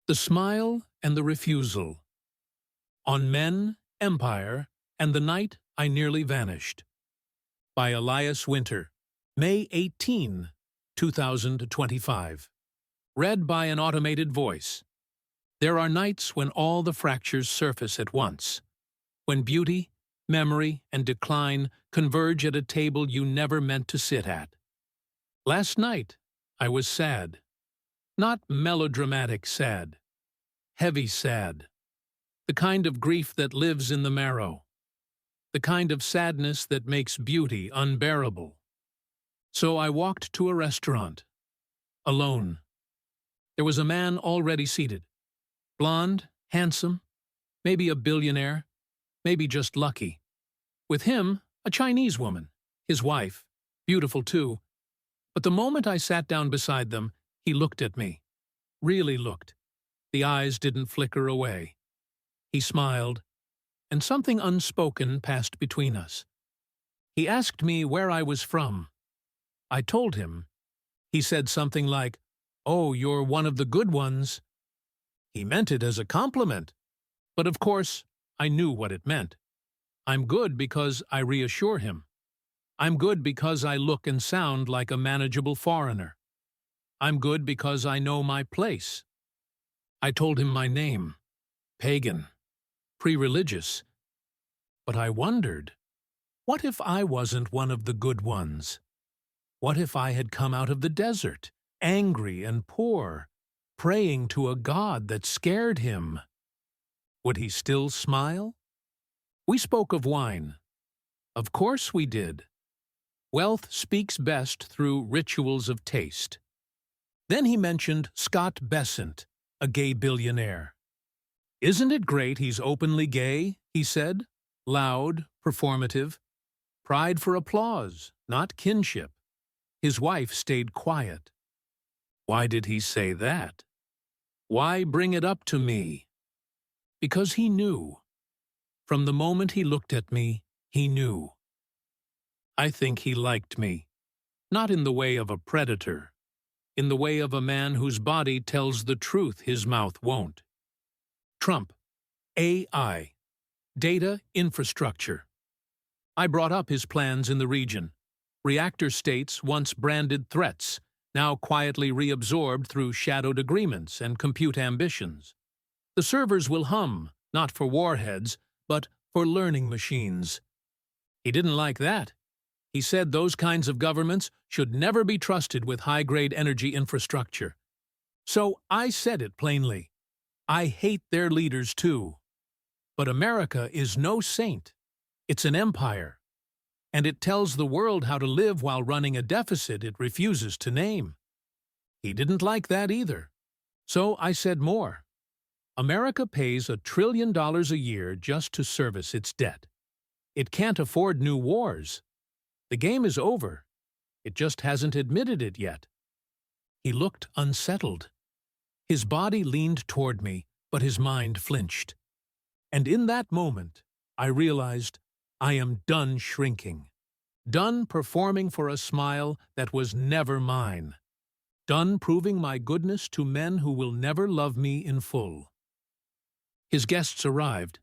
The Smile and the Refusal. On Men, Empire, and the Night I Nearly Vanished. By Elias Winter. May 18, 2025. Read by an automated voice. There are nights when all the fractures surface at once. When beauty, memory, and decline converge at a table you never meant to sit at. Last night, I was sad. Not melodramatic sad. Heavy sad. The kind of grief that lives in the marrow. The kind of sadness that makes beauty unbearable. So I walked to a restaurant. Alone. There was a man already seated. Blonde, handsome, maybe a billionaire, maybe just lucky. With him, a Chinese woman, his wife, beautiful too. But the moment I sat down beside them, he looked at me. Really looked. The eyes didn't flicker away. He smiled, and something unspoken passed between us. He asked me where I was from. I told him. He said something like, "Oh, you're one of the good ones." He meant it as a compliment. But of course, I knew what it meant. I'm good because I reassure him. I'm good because I look and sound like a manageable foreigner. I'm good because I know my place. I told him my name. Pagan. Pre-religious. But I wondered, what if I wasn't one of the good ones? What if I had come out of the desert, angry and poor, praying to a god that scared him? Would he still smile? We spoke of wine. Of course we did. Wealth speaks best through rituals of taste. Then he mentioned Scott Bessent, a gay billionaire. "Isn't it great he's openly gay?" he said, loud, performative. Pride for applause, not kinship. His wife stayed quiet. Why did he say that? Why bring it up to me? Because he knew. From the moment he looked at me, he knew. I think he liked me, not in the way of a predator, in the way of a man whose body tells the truth his mouth won't. Trump. AI. Data infrastructure. I brought up his plans in the region. Reactor states once branded threats, now quietly reabsorbed through shadowed agreements and compute ambitions. The servers will hum, not for warheads, but for learning machines. He didn't like that. He said those kinds of governments should never be trusted with high-grade energy infrastructure. So I said it plainly. I hate their leaders too. But America is no saint. It's an empire. And it tells the world how to live while running a deficit it refuses to name. He didn't like that either. So I said more. America pays $1 trillion a year just to service its debt. It can't afford new wars. The game is over. It just hasn't admitted it yet. He looked unsettled. His body leaned toward me, but his mind flinched. And in that moment, I realized I am done shrinking. Done performing for a smile that was never mine. Done proving my goodness to men who will never love me in full. His guests arrived.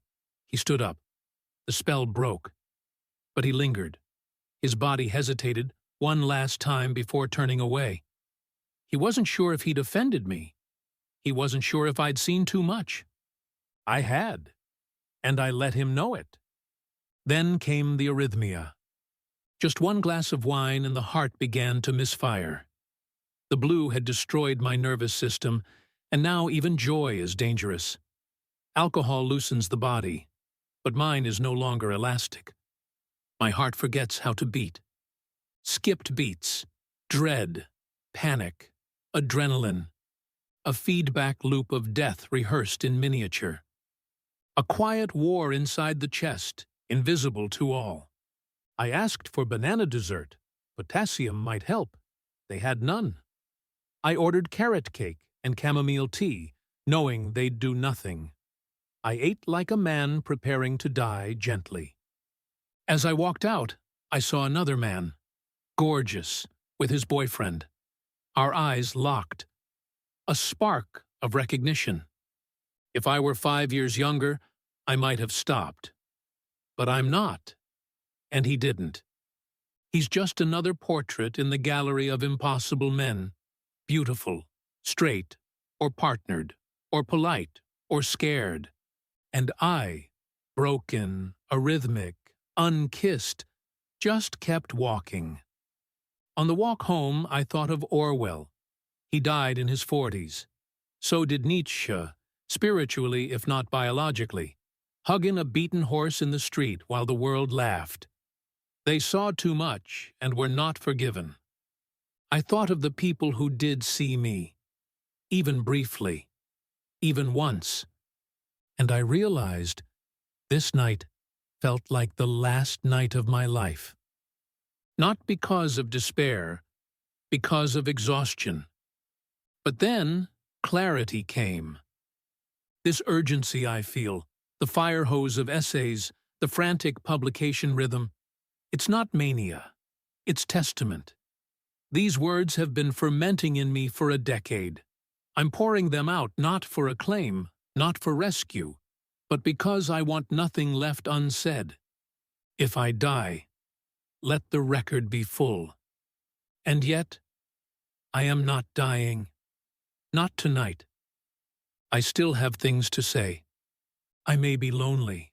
He stood up. The spell broke. But he lingered. His body hesitated one last time before turning away. He wasn't sure if he'd offended me. He wasn't sure if I'd seen too much. I had, and I let him know it. Then came the arrhythmia. Just one glass of wine and the heart began to misfire. The blue had destroyed my nervous system, and now even joy is dangerous. Alcohol loosens the body, but mine is no longer elastic. My heart forgets how to beat. Skipped beats, dread, panic, adrenaline. A feedback loop of death rehearsed in miniature. A quiet war inside the chest, invisible to all. I asked for banana dessert. Potassium might help. They had none. I ordered carrot cake and chamomile tea, knowing they'd do nothing. I ate like a man preparing to die gently. As I walked out, I saw another man, gorgeous, with his boyfriend. Our eyes locked. A spark of recognition. If I were 5 years younger, I might have stopped. But I'm not, and he didn't. He's just another portrait in the gallery of impossible men, beautiful, straight, or partnered, or polite, or scared. And I, broken, arrhythmic, unkissed, just kept walking. On the walk home, I thought of Orwell. He died in his 40s. So did Nietzsche, spiritually if not biologically, hugging a beaten horse in the street while the world laughed. They saw too much and were not forgiven. I thought of the people who did see me, even briefly, even once, and I realized this night felt like the last night of my life. Not because of despair, because of exhaustion. But then clarity came. This urgency I feel, the fire hose of essays, the frantic publication rhythm, it's not mania, it's testament. These words have been fermenting in me for a decade. I'm pouring them out not for acclaim, not for rescue, but because I want nothing left unsaid. If I die, let the record be full. And yet, I am not dying. Not tonight. I still have things to say. I may be lonely.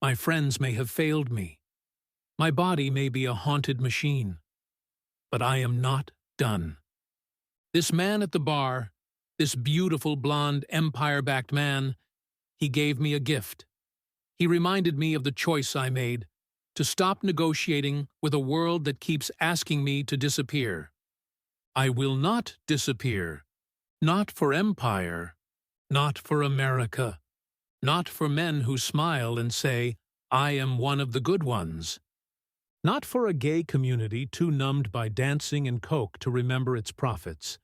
My friends may have failed me. My body may be a haunted machine. But I am not done. This man at the bar, this beautiful blonde empire-backed man, he gave me a gift. He reminded me of the choice I made, to stop negotiating with a world that keeps asking me to disappear. I will not disappear. Not for empire, not for America, not for men who smile and say, I am one of the good ones. Not for a gay community too numbed by dancing and coke to remember its profits.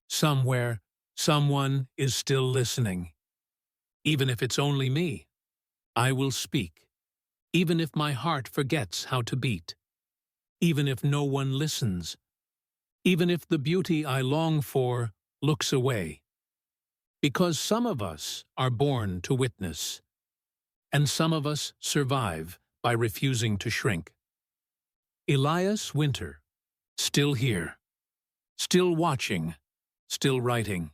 Somewhere, someone is still listening. Even if it's only me, I will speak. Even if my heart forgets how to beat. Even if no one listens. Even if the beauty I long for looks away. Because some of us are born to witness, and some of us survive by refusing to shrink. Elias Winter, still here, still watching, still writing.